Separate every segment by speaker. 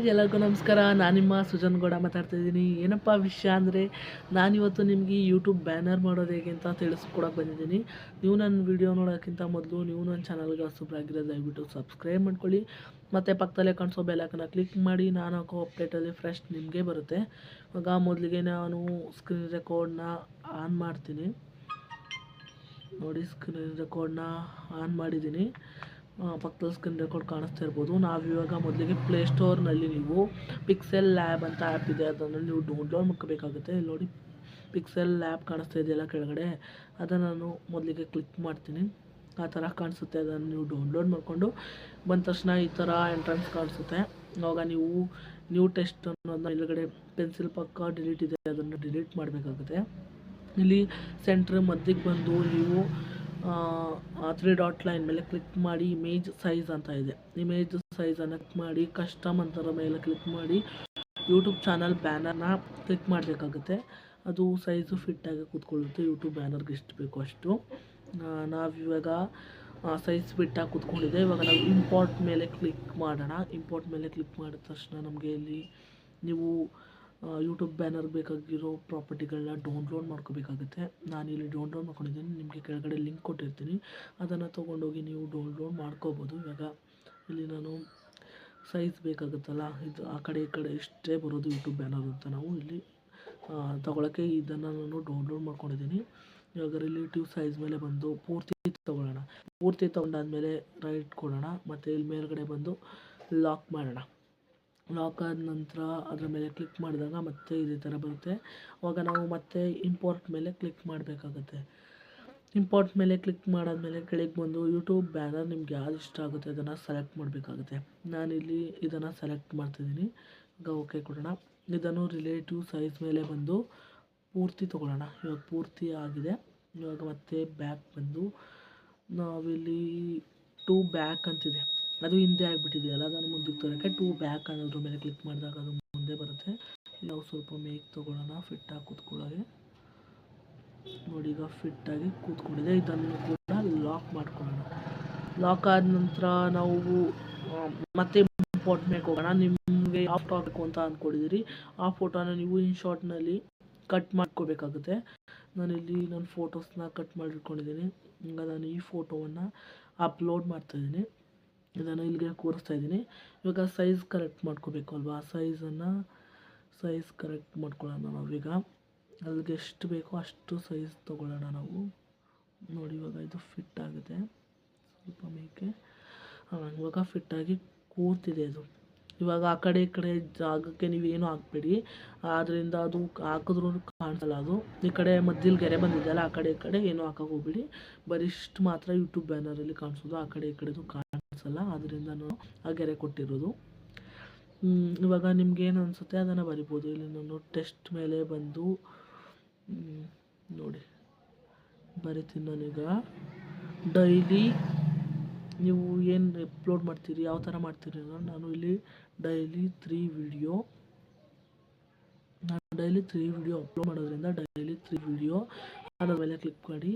Speaker 1: ಎಲ್ಲರಿಗೂ ನಮಸ್ಕಾರ. ನಾನು ನಿಮ್ಮ ಸುಜನ್ಗೌಡ ಮಾತಾಡ್ತಾಯಿದ್ದೀನಿ. ಏನಪ್ಪ ವಿಷಯ ಅಂದರೆ, ನಾನಿವತ್ತು ನಿಮಗೆ ಯೂಟ್ಯೂಬ್ ಬ್ಯಾನರ್ ಮಾಡೋದು ಹೇಗೆ ಅಂತ ತಿಳಿಸ್ಕೊಡಕ್ಕೆ ಬಂದಿದ್ದೀನಿ. ನೀವು ನನ್ನ ವಿಡಿಯೋ ನೋಡೋಕ್ಕಿಂತ ಮೊದಲು ನೀವು ನನ್ನ ಚಾನಲ್ಗೆ ಹೊಸಬ್ರಾಗಿರೋ ದಯವಿಟ್ಟು ಸಬ್ಸ್ಕ್ರೈಬ್ ಮಾಡ್ಕೊಳ್ಳಿ. ಮತ್ತು ಪಕ್ಕದಲ್ಲೇ ಕಾಣಿಸೋ ಬೆಲ್ಲೈಕನ್ನ ಕ್ಲಿಕ್ ಮಾಡಿ. ನಾನು ಹಾಕೋ ಅಪ್ಡೇಟಲ್ಲಿ ಫ್ರೆಶ್ ನಿಮಗೆ ಬರುತ್ತೆ. ಇವಾಗ ಮೊದಲಿಗೆ ನಾನು ಸ್ಕ್ರೀನ್ ರೆಕಾರ್ಡ್ನ ಆನ್ ಮಾಡ್ತೀನಿ. ನೋಡಿ, ಸ್ಕ್ರೀನ್ ರೆಕಾರ್ಡ್ನ ಆನ್ ಮಾಡಿದ್ದೀನಿ. ಪಕ್ಕದಲ್ಲಿ ಸ್ಕ್ರೀನ್ ರೆಕಾರ್ಡ್ ಕಾಣಿಸ್ತಾ ಇರ್ಬೋದು. ನಾವಿವಾಗ ಮೊದಲಿಗೆ ಪ್ಲೇಸ್ಟೋರ್ನಲ್ಲಿ ನೀವು ಪಿಕ್ಸೆಲ್ ಲ್ಯಾಬ್ ಅಂತ ಆ್ಯಪ್ ಇದೆ, ಅದನ್ನು ನೀವು ಡೌನ್ಲೋಡ್ ಮಾಡ್ಕೋಬೇಕಾಗುತ್ತೆ. ಇಲ್ಲಿ ನೋಡಿ, ಪಿಕ್ಸೆಲ್ ಲ್ಯಾಬ್ ಕಾಣಿಸ್ತಾ ಇದೆಯಲ್ಲ ಕೆಳಗಡೆ, ಅದನ್ನು ನಾನು ಮೊದಲಿಗೆ ಕ್ಲಿಕ್ ಮಾಡ್ತೀನಿ. ಆ ಥರ ಕಾಣಿಸುತ್ತೆ. ಅದನ್ನು ನೀವು ಡೌನ್ಲೋಡ್ ಮಾಡಿಕೊಂಡು ಬಂದ ತಕ್ಷಣ ಈ ಥರ ಎಂಟ್ರೆನ್ಸ್ ಕಾಣಿಸುತ್ತೆ. ಆವಾಗ ನೀವು ನ್ಯೂ ಟೆಸ್ಟ್ ಅನ್ನೋದನ್ನ ಇಲ್ಲಗಡೆ ಪೆನ್ಸಿಲ್ ಪಕ್ಕ ಡಿಲೀಟ್ ಇದೆ, ಅದನ್ನು ಡಿಲೀಟ್ ಮಾಡಬೇಕಾಗುತ್ತೆ. ಇಲ್ಲಿ ಸೆಂಟ್ರ್ ಮಧ್ಯಕ್ಕೆ ಬಂದು ನೀವು 3 ಡಾಟ್ ಲೈನ್ ಮೇಲೆ ಕ್ಲಿಕ್ ಮಾಡಿ ಇಮೇಜ್ ಸೈಜ್ ಅಂತ ಇದೆ. ಇಮೇಜ್ ಸೈಜನ್ನು ಕ್ಲಿಕ್ ಮಾಡಿ ಕಸ್ಟಮ್ ಅಂತರ ಮೇಲೆ ಕ್ಲಿಕ್ ಮಾಡಿ ಯೂಟ್ಯೂಬ್ ಚಾನಲ್ ಬ್ಯಾನರ್ನ ಕ್ಲಿಕ್ ಮಾಡಬೇಕಾಗುತ್ತೆ. ಅದು ಸೈಜು ಫಿಟ್ಟಾಗಿ ಕೂತ್ಕೊಳ್ಳುತ್ತೆ. ಯೂಟ್ಯೂಬ್ ಬ್ಯಾನರ್ಗೆ ಎಷ್ಟು ಬೇಕೋ ಅಷ್ಟು. ನಾವಿವಾಗ ಸೈಜ್ ಫಿಟ್ಟಾಗಿ ಕೂತ್ಕೊಂಡಿದೆ. ಇವಾಗ ನಾವು ಇಂಪೋರ್ಟ್ ಮೇಲೆ ಕ್ಲಿಕ್ ಮಾಡೋಣ. ಇಂಪೋರ್ಟ್ ಮೇಲೆ ಕ್ಲಿಕ್ ಮಾಡಿದ ತಕ್ಷಣ ನಮಗೆ ಇಲ್ಲಿ ನೀವು ಯೂಟ್ಯೂಬ್ ಬ್ಯಾನರ್ ಬೇಕಾಗಿರೋ ಪ್ರಾಪರ್ಟಿಗಳನ್ನ ಡೌನ್ಲೋಡ್ ಮಾಡ್ಕೋಬೇಕಾಗುತ್ತೆ. ನಾನಿಲ್ಲಿ ಡೌನ್ಲೋಡ್ ಮಾಡ್ಕೊಂಡಿದ್ದೀನಿ. ನಿಮಗೆ ಕೆಳಗಡೆ ಲಿಂಕ್ ಕೊಟ್ಟಿರ್ತೀನಿ, ಅದನ್ನು ತೊಗೊಂಡೋಗಿ ನೀವು ಡೌನ್ಲೋಡ್ ಮಾಡ್ಕೋಬೋದು. ಇವಾಗ ಇಲ್ಲಿ ನಾನು ಸೈಜ್ ಬೇಕಾಗುತ್ತಲ್ಲ, ಇದು ಆ ಕಡೆ ಈ ಕಡೆ ಇಷ್ಟೇ ಬರೋದು ಯೂಟ್ಯೂಬ್ ಬ್ಯಾನರ್ ಅಂತ ನಾವು ಇಲ್ಲಿ ತೊಗೊಳಕ್ಕೆ ಇದನ್ನು ನಾನು ಡೌನ್ಲೋಡ್ ಮಾಡ್ಕೊಂಡಿದ್ದೀನಿ. ಇವಾಗ ರಿಲೇಟಿವ್ ಸೈಜ್ ಮೇಲೆ ಬಂದು ಪೂರ್ತಿ ತೊಗೊಳ್ಳೋಣ. ಪೂರ್ತಿ ತೊಗೊಂಡಾದ್ಮೇಲೆ ರೈಟ್ ಕೊಡೋಣ ಮತ್ತು ಇಲ್ಲಿ ಮೇಲ್ಗಡೆ ಬಂದು ಲಾಕ್ ಮಾಡೋಣ. ಲಾಕ್ ಆದ ನಂತರ ಅದರ ಮೇಲೆ ಕ್ಲಿಕ್ ಮಾಡಿದಾಗ ಮತ್ತೆ ಇದೇ ಥರ ಬರುತ್ತೆ. ಆವಾಗ ನಾವು ಮತ್ತೆ ಇಂಪೋರ್ಟ್ ಮೇಲೆ ಕ್ಲಿಕ್ ಮಾಡಬೇಕಾಗುತ್ತೆ. ಇಂಪೋರ್ಟ್ ಮೇಲೆ ಕ್ಲಿಕ್ ಮಾಡಾದ್ಮೇಲೆ ಕೆಳಗೆ ಬಂದು ಯೂಟ್ಯೂಬ್ ಬ್ಯಾನರ್ ನಿಮ್ಗೆ ಯಾವ್ದು ಇಷ್ಟ ಆಗುತ್ತೆ ಅದನ್ನು ಸೆಲೆಕ್ಟ್ ಮಾಡಬೇಕಾಗುತ್ತೆ. ನಾನಿಲ್ಲಿ ಇದನ್ನು ಸೆಲೆಕ್ಟ್ ಮಾಡ್ತಿದ್ದೀನಿ. ಈಗ ಓಕೆ ಕೊಡೋಣ. ಇದನ್ನು ರಿಲೇಟಿವ್ ಸೈಜ್ ಮೇಲೆ ಬಂದು ಪೂರ್ತಿ ತೊಗೊಳ್ಳೋಣ. ಇವಾಗ ಪೂರ್ತಿ ಆಗಿದೆ. ಇವಾಗ ಮತ್ತೆ ಬ್ಯಾಕ್ ಬಂದು ನಾವಿಲ್ಲಿ 2 ಬ್ಯಾಕ್ ಅಂತಿದೆ, ಅದು ಹಿಂದೆ ಆಗಿಬಿಟ್ಟಿದೆಯಲ್ಲ, ಅದನ್ನು ಮುಂದಕ್ಕೆ ತರೋಕ್ಕೆ 2 ಬ್ಯಾಕ್ ಅನ್ನೋದ್ರ ಮೇಲೆ ಕ್ಲಿಕ್ ಮಾಡಿದಾಗ ಅದು ಮುಂದೆ ಬರುತ್ತೆ. ನಾವು ಸ್ವಲ್ಪ ಮೇಕ್ ತೊಗೊಳ್ಳೋಣ ಫಿಟ್ಟಾಗಿ ಕೂತ್ಕೊಳ್ಳೋಗೆ. ನೋಡಿ, ಈಗ ಫಿಟ್ಟಾಗಿ ಕೂತ್ಕೊಂಡಿದೆ. ಇದನ್ನು ಕೂಡ ಲಾಕ್ ಮಾಡ್ಕೊಳ್ಳೋಣ. ಲಾಕ್ ಆದ ನಂತರ ನಾವು ಮತ್ತೆ ಇಂಪೋರ್ಟ್ ಮೇಲೆ ಹೋಗೋಣ. ನಿಮಗೆ ಯಾವ ಫೋಟೋ ಬೇಕು ಅಂತ ಅಂದ್ಕೊಂಡಿದ್ದೀರಿ ಆ ಫೋಟೋನ ನೀವು ಇನ್ಶಾರ್ಟ್ನಲ್ಲಿ ಕಟ್ ಮಾಡ್ಕೋಬೇಕಾಗುತ್ತೆ. ನಾನಿಲ್ಲಿ ನನ್ನ ಫೋಟೋಸ್ನ ಕಟ್ ಮಾಡಿಟ್ಕೊಂಡಿದ್ದೀನಿ. ಈಗ ನಾನು ಈ ಫೋಟೋವನ್ನು ಅಪ್ಲೋಡ್ ಮಾಡ್ತಾಯಿದ್ದೀನಿ. ಇದನ್ನು ಇಲ್ಲಿಗೆ ಕೂರಿಸ್ತಾ ಇದ್ದೀನಿ. ಇವಾಗ ಸೈಜ್ ಕರೆಕ್ಟ್ ಮಾಡ್ಕೋಬೇಕು ಅಲ್ವಾ, ಸೈಜ್ ಕರೆಕ್ಟ್ ಮಾಡ್ಕೊಳ್ಳೋಣ. ನಾವೀಗ ಅಲ್ಲಿಗೆ ಎಷ್ಟು ಬೇಕೋ ಅಷ್ಟು ಸೈಜ್ ತೊಗೊಳ್ಳೋಣ ನಾವು. ನೋಡಿ, ಇವಾಗ ಇದು ಫಿಟ್ ಆಗುತ್ತೆ. ಸ್ವಲ್ಪ ಮೇಕೆ ಇವಾಗ ಫಿಟ್ಟಾಗಿ ಕೂರ್ತಿದೆ ಅದು. ಇವಾಗ ಆ ಕಡೆ ಈ ಕಡೆ ಜಾಗಕ್ಕೆ ನೀವೇನು ಹಾಕಬೇಡಿ, ಆದ್ದರಿಂದ ಅದು ಹಾಕಿದ್ರೂ ಕಾಣಿಸಲ್ಲ. ಅದು ಈ ಕಡೆ ಮಧ್ಯದಲ್ಲಿ ಗೆರೆ ಬಂದಿದೆಯಲ್ಲ, ಆ ಕಡೆ ಈ ಕಡೆ ಏನು ಹಾಕಕ್ಕೆ ಹೋಗ್ಬೇಡಿ. ಬರೀ ಇಷ್ಟು ಮಾತ್ರ ಯೂಟ್ಯೂಬ್ ಬ್ಯಾನರಲ್ಲಿ ಕಾಣಿಸೋದು, ಆ ಕಡೆ ಈ ಕಡೆದು ಕಾಣಿಸಲ್ಲ. ಅದರಿಂದ ನಾನು ಆ ಗೆರೆ ಕೊಟ್ಟಿರೋದು. ಇವಾಗ ನಿಮ್ಗೇನು ಅನಿಸುತ್ತೆ ಅದನ್ನು ಬರಿಬೋದು. ಇಲ್ಲಿ ನಾನು ಟೆಸ್ಟ್ ಮೇಲೆ ಬಂದು ನೋಡಿ ಬರಿತೀನಿ. ನಾನೀಗ ಡೈಲಿ ನೀವು ಏನು ಅಪ್ಲೋಡ್ ಮಾಡ್ತೀರಿ, ಯಾವ ಥರ ಮಾಡ್ತೀರಿ ಅನ್ನೋ ನಾನು ಇಲ್ಲಿ ಡೈಲಿ 3 ವಿಡಿಯೋ ಅಪ್ಲೋಡ್ ಮಾಡೋದ್ರಿಂದ ಡೈಲಿ 3 ವಿಡಿಯೋ ಅದರ ಮೇಲೆ ಕ್ಲಿಕ್ ಮಾಡಿ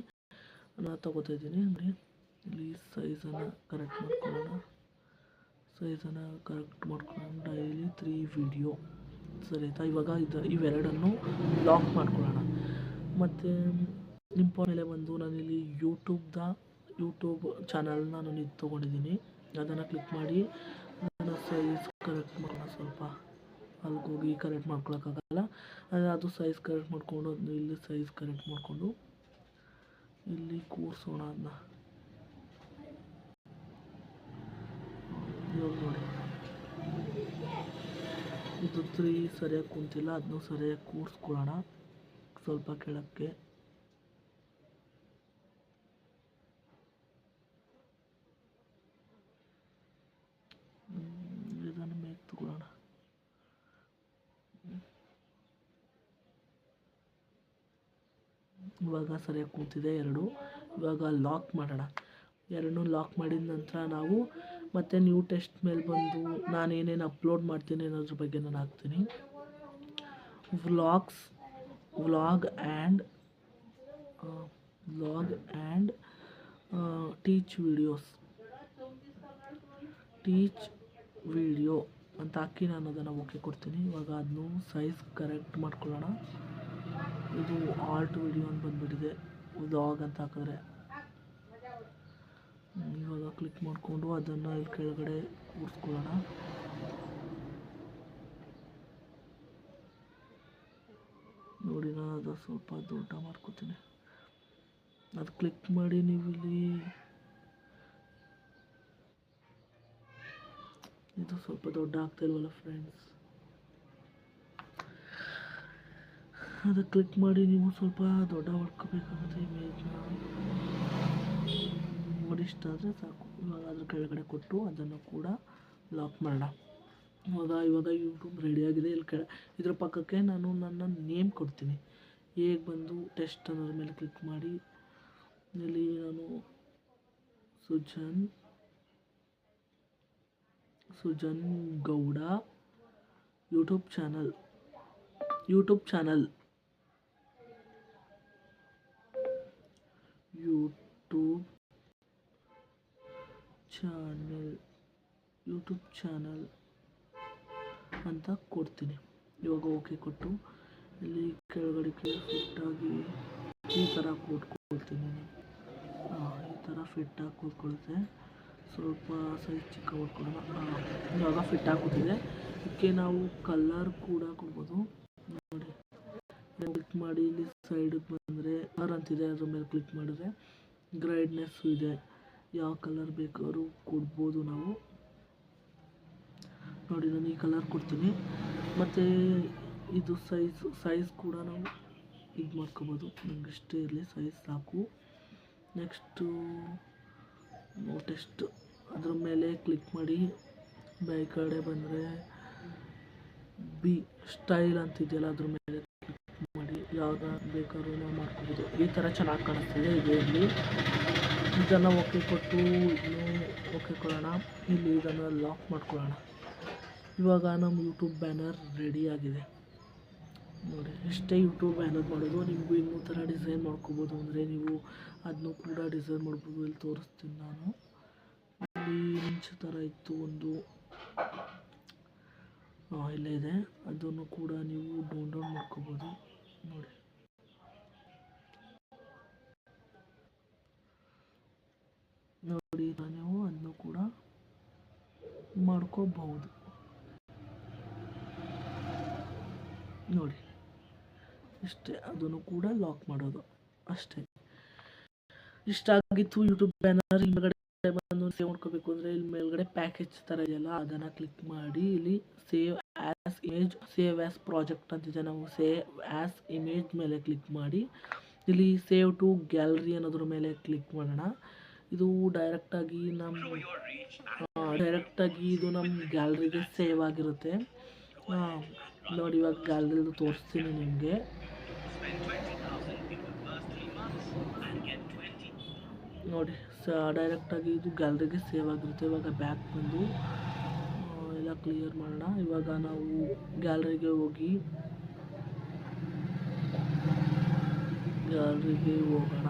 Speaker 1: ನಾನು ತೊಗೋತಾ ಇದ್ದೀನಿ. ನೋಡಿ, ಇಲ್ಲಿ ಸೈಜನ್ನು ಕರೆಕ್ಟ್ ಮಾಡ್ಕೊಳ್ಳೋಣ. ಡೈಲಿ 3 ವಿಡಿಯೋ ಸರಿ ಆಯಿತಾ. ಇವಾಗ ಇವೆರಡನ್ನು ಲಾಕ್ ಮಾಡ್ಕೊಳ್ಳೋಣ. ಮತ್ತು ಇಂಪೋರ್ಟ್ ಮೇಲೆ ಬಂದು ನಾನಿಲ್ಲಿ ಯೂಟ್ಯೂಬ್ ಚಾನಲ್ನ ನಾನು ಇದು ತೊಗೊಂಡಿದ್ದೀನಿ. ಅದನ್ನು ಕ್ಲಿಕ್ ಮಾಡಿ ಅದನ್ನು ಸೈಜ್ ಕರೆಕ್ಟ್ ಮಾಡೋಣ. ಸ್ವಲ್ಪ ಅಲ್ಲಿಗೆ ಹೋಗಿ ಕರೆಕ್ಟ್ ಮಾಡ್ಕೊಳಕ್ಕಾಗಲ್ಲ, ಅದು ಸೈಜ್ ಕರೆಕ್ಟ್ ಮಾಡಿಕೊಂಡು ಅದನ್ನ ಇಲ್ಲಿ ಸೈಜ್ ಕರೆಕ್ಟ್ ಮಾಡಿಕೊಂಡು ಇಲ್ಲಿ ಕೂರಿಸೋಣ ಅದನ್ನ. ಇವಾಗ ನೋಡಿ, ಇದು 3 ಸರಿಯಾಗಿ ಕುಂತಿಲ್ಲ, ಅದನ್ನು ಸರಿಯಾಗಿ ಕೂರಿಸ್ಕೊಳ್ಳೋಣ ಸ್ವಲ್ಪ ಕೆಳಕ್ಕೆ. ಇದನ್ನು ಮೇಕ್ ತಗೊಳ್ಳೋಣ. ಇವಾಗ ಸರಿಯಾಗಿ ಕೂತಿದೆ ಎರಡು. ಇವಾಗ ಲಾಕ್ ಮಾಡೋಣ. ಎರಡನ್ನೂ ಲಾಕ್ ಮಾಡಿದ ನಂತರ ನಾವು ಮತ್ತೆ ನ್ಯೂ ಟೆಸ್ಟ್ ಮೇಲೆ ಬಂದು ನಾನೇನೇನು ಅಪ್ಲೋಡ್ ಮಾಡ್ತೀನಿ ಅನ್ನೋದ್ರ ಬಗ್ಗೆ ನಾನು ಹಾಕ್ತೀನಿ. ವ್ಲಾಗ್ ಆ್ಯಂಡ್ ಟೀಚ್ ವಿಡಿಯೋ ಅಂತ ಹಾಕಿ ನಾನು ಅದನ್ನು ಓಕೆ ಕೊಡ್ತೀನಿ. ಇವಾಗ ಅದನ್ನು ಸೈಜ್ ಕರೆಕ್ಟ್ ಮಾಡ್ಕೊಳ್ಳೋಣ. ಇದು ಆರ್ಟ್ ವಿಡಿಯೋ ಅಂತ ಬಂದುಬಿಟ್ಟಿದೆ, ವ್ಲಾಗ್ ಅಂತ ಹಾಕಿದ್ರೆ. ಇವಾಗ ಕ್ಲಿಕ್ ಮಾಡಿಕೊಂಡು ಅದನ್ನು ಇಲ್ಲಿ ಕೆಳಗಡೆ ಕೂರಿಸ್ಕೊಳ್ಳೋಣ. ನೋಡಿ ನಾನು ಅದು ಸ್ವಲ್ಪ ದೊಡ್ಡ ಮಾಡ್ಕೋತೀನಿ. ಅದು ಕ್ಲಿಕ್ ಮಾಡಿ ನೀವು ಇಲ್ಲಿ ಇದು ಸ್ವಲ್ಪ ದೊಡ್ಡ ಆಗ್ತಾಯಿಲ್ವಲ್ಲ ಫ್ರೆಂಡ್ಸ್, ಅದು ಕ್ಲಿಕ್ ಮಾಡಿ ನೀವು ಸ್ವಲ್ಪ ದೊಡ್ಡ ಮಾಡ್ಕೋಬೇಕಾಗುತ್ತೆ ಇಮೇಜ್ನ. ನೋಡಿ ಇಷ್ಟ ಆದರೆ ಸಾಕು. ಇವಾಗ ಅದ್ರ ಕೆಳಗಡೆ ಕೊಟ್ಟು ಅದನ್ನು ಕೂಡ ಲಾಕ್ ಮಾಡೋಣ. ಇವಾಗ ಯೂಟ್ಯೂಬ್ ರೆಡಿಯಾಗಿದೆ. ಇಲ್ಲಿ ಇದ್ರ ಪಕ್ಕಕ್ಕೆ ನಾನು ನನ್ನ ನೇಮ್ ಕೊಡ್ತೀನಿ. ಹೇಗೆ ಬಂದು ಟೆಸ್ಟ್ ಅನ್ನೋದ್ರ ಮೇಲೆ ಕ್ಲಿಕ್ ಮಾಡಿ ಇಲ್ಲಿ ನಾನು Sujan Gowda YouTube channel YouTube channel ಅಂತ ಕೊಡ್ತೀನಿ. ಇವಾಗ ಓಕೆ ಕೊಟ್ಟು ಇಲ್ಲಿ ಕೆಳಗಡೆ ಫಿಟ್ಟಾಗಿ ಈ ಥರ ಕೂತ್ಕೊಳ್ತೀನಿ. ಈ ಥರ ಫಿಟ್ಟಾಗಿ ಕೂತ್ಕೊಳ್ಳುತ್ತೆ. ಸ್ವಲ್ಪ ಸೈಜ್ ಚಿಕ್ಕ ಮಾಡ್ಕೊಳ್ಳೋಣ. ಇವಾಗ ಫಿಟ್ಟಾಗಿ ಕೂತಿದೆ. ಇದಕ್ಕೆ ನಾವು ಕಲರ್ ಕೂಡ ಕೊಡ್ಬೋದು. ನೋಡಿ ಕ್ಲಿಕ್ ಮಾಡಿ ಇಲ್ಲಿ ಸೈಡಿಗೆ ಬಂದರೆ ಕಲರ್ ಅಂತಿದೆ, ಅದ್ರ ಮೇಲೆ ಕ್ಲಿಕ್ ಮಾಡಿದ್ರೆ ಗ್ರೈಡ್ನೆಸ್ಸು ಇದೆ. ಯಾವ ಕಲರ್ ಬೇಕಾದ್ರೂ ಕೊಡ್ಬೋದು ನಾವು. ನೋಡಿ ನಾನು ಈ ಕಲರ್ ಕೊಡ್ತೀನಿ. ಮತ್ತು ಇದು ಸೈಜ್ ಕೂಡ ನಾವು ಇದು ಮಾಡ್ಕೋಬೋದು. ನಂಗೆ ಇಷ್ಟೇ ಇರಲಿ, ಸೈಜ್ ಸಾಕು. ನೆಕ್ಸ್ಟು ಟೆಸ್ಟ್ ಅದ್ರ ಮೇಲೆ ಕ್ಲಿಕ್ ಮಾಡಿ ಈ ಕಡೆ ಬಂದರೆ ಸ್ಟೈಲ್ ಅಂತಿದೆಯಲ್ಲ ಅದ್ರ ಮೇಲೆ ಕ್ಲಿಕ್ ಮಾಡಿ ಯಾವ್ದು ಬೇಕಾದ್ರೂ ನಾವು ಮಾಡ್ಕೋಬೋದು. ಈ ಥರ ಚೆನ್ನಾಗಿ ಕಾಣಿಸ್ತಿದೆ. ಇದರಲ್ಲಿ ಇದನ್ನು ಓಕೆ ಕೊಟ್ಟು ಇನ್ನೂ ಓಕೆ ಕೊಡೋಣ. ಇಲ್ಲಿ ಇದನ್ನು ಲಾಕ್ ಮಾಡ್ಕೊಳ್ಳೋಣ. ಇವಾಗ ನಮ್ಮ ಯೂಟ್ಯೂಬ್ ಬ್ಯಾನರ್ ರೆಡಿಯಾಗಿದೆ. ನೋಡಿ ಎಷ್ಟೇ ಯೂಟ್ಯೂಬ್ ಬ್ಯಾನರ್ ಮಾಡೋದು. ನಿಮಗೂ ಇನ್ನೂ ಥರ ಡಿಸೈನ್ ಮಾಡ್ಕೋಬೋದು ಅಂದರೆ ನೀವು ಅದನ್ನು ಕೂಡ ಡಿಸೈನ್ ಮಾಡ್ಬೋದು. ಇಲ್ಲಿ ತೋರಿಸ್ತೀನಿ ನಾನು. ಇಲ್ಲಿ ಇಂಚು ಥರ ಇತ್ತು ಒಂದು, ಇಲ್ಲೇ ಇದೆ. ಅದನ್ನು ಕೂಡ ನೀವು ಡೌನ್ಲೋಡ್ ಮಾಡ್ಕೋಬೋದು. ನೋಡಿ ನೀವು ಅದನ್ನು ಕೂಡ ಮಾಡ್ಕೋಬಹುದು. ನೋಡಿ ಇಷ್ಟೇ, ಅದನ್ನು ಕೂಡ ಲಾಕ್ ಮಾಡೋದು ಅಷ್ಟೇ. ಇಷ್ಟ ಆಗಿತ್ತು ಯೂಟ್ಯೂಬ್ ಬ್ಯಾನರ್. ಹಿಂದ್ಗಡೆ ಬಂದು ಸೇವ್ ಮಾಡ್ಕೋಬೇಕು ಅಂದರೆ ಇಲ್ಲಿ ಮೇಲ್ಗಡೆ ಪ್ಯಾಕೇಜ್ ಥರ ಇದೆಯಲ್ಲ ಅದನ್ನು ಕ್ಲಿಕ್ ಮಾಡಿ ಇಲ್ಲಿ ಸೇವ್ ಆ್ಯಸ್ ಪ್ರಾಜೆಕ್ಟ್ ಅಂತಿದೆ. ನಾವು ಸೇವ್ ಆ್ಯಸ್ ಇಮೇಜ್ ಮೇಲೆ ಕ್ಲಿಕ್ ಮಾಡಿ ಇಲ್ಲಿ ಸೇವ್ ಟು ಗ್ಯಾಲರಿ ಅನ್ನೋದ್ರ ಮೇಲೆ ಕ್ಲಿಕ್ ಮಾಡೋಣ. ಇದು ಡೈರೆಕ್ಟಾಗಿ ಇದು ನಮ್ಮ ಗ್ಯಾಲರಿಗೆ ಸೇವ್ ಆಗಿರುತ್ತೆ. ನೋಡಿ ಇವಾಗ ಗ್ಯಾಲರಿದು ತೋರಿಸ್ತೀನಿ ನಿಮಗೆ. ನೋಡಿ ಡೈರೆಕ್ಟಾಗಿ ಇದು ಗ್ಯಾಲರಿಗೆ ಸೇವ್ ಆಗಿರುತ್ತೆ. ಇವಾಗ ಬ್ಯಾಕ್ ಬಂದು ಎಲ್ಲ ಕ್ಲಿಯರ್ ಮಾಡೋಣ. ಇವಾಗ ನಾವು ಗ್ಯಾಲರಿಗೆ ಹೋಗಿ ಹೋಗೋಣ.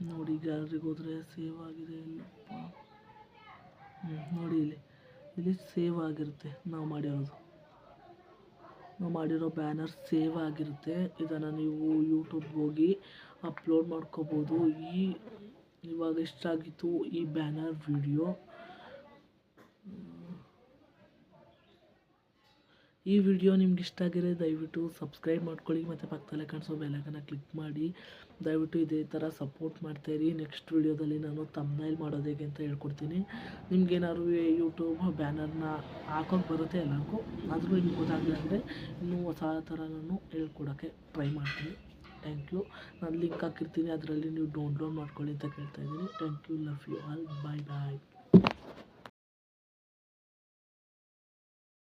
Speaker 1: ನೋಡಿ ಗ್ಯಾಲರಿಗೆ ಹೋದರೆ ಸೇವ್ ಆಗಿದೆ ಇಲ್ಲಪ್ಪ. ನೋಡಿ ಇಲ್ಲಿ ಸೇವ್ ಆಗಿರುತ್ತೆ. ನಾವು ಮಾಡಿರೋ ಬ್ಯಾನರ್ ಸೇವ್ ಆಗಿರುತ್ತೆ. ಇದನ್ನು ನೀವು ಯೂಟ್ಯೂಬ್ಗೆ ಹೋಗಿ ಅಪ್ಲೋಡ್ ಮಾಡ್ಕೋಬೋದು. ಇವಾಗ ಎಷ್ಟಾಗಿತ್ತು ಈ ಬ್ಯಾನರ್ ವಿಡಿಯೋ. ಈ ವಿಡಿಯೋ ನಿಮ್ಗೆ ಇಷ್ಟ ಆಗಿದ್ರೆ ದಯವಿಟ್ಟು ಸಬ್ಸ್ಕ್ರೈಬ್ ಮಾಡ್ಕೊಳ್ಳಿ ಮತ್ತು ಪಕ್ಕದಲ್ಲೇ ಕಾಣಿಸೋ ಬೆಲ್ಲೈಕನ್ನ ಕ್ಲಿಕ್ ಮಾಡಿ. ದಯವಿಟ್ಟು ಇದೇ ಥರ ಸಪೋರ್ಟ್ ಮಾಡ್ತಾಯಿರಿ. ನೆಕ್ಸ್ಟ್ ವಿಡಿಯೋದಲ್ಲಿ ನಾನು ಥಂಬ್ನೈಲ್ ಮಾಡೋದು ಹೇಗೆ ಅಂತ ಹೇಳ್ಕೊಡ್ತೀನಿ. ನಿಮ್ಗೇನಾದ್ರು ಯೂಟ್ಯೂಬ್ ಬ್ಯಾನರ್ನ ಹಾಕೋಕ್ಕೆ ಬರುತ್ತೆ ಎಲ್ಲರಿಗೂ, ಆದರೂ ನಿಮ್ಗೆ ಗೊತ್ತಾಗಲಿಲ್ಲ ಅಂದರೆ ಇನ್ನೂ ಹೊಸ ಥರ ನಾನು ಹೇಳ್ಕೊಡೋಕ್ಕೆ ಟ್ರೈ ಮಾಡ್ತೀನಿ. Thank you. ನಾನು ಲಿಂಕ್ ಹಾಕಿರ್ತೀನಿ, ಅದರಲ್ಲಿ ನೀವು ಡೌನ್ಲೋಡ್ ಮಾಡ್ಕೊಳ್ಳಿ ಅಂತ ಕೇಳ್ತಾಯಿದ್ದೀನಿ. Thank you. Love you all. Bye bye.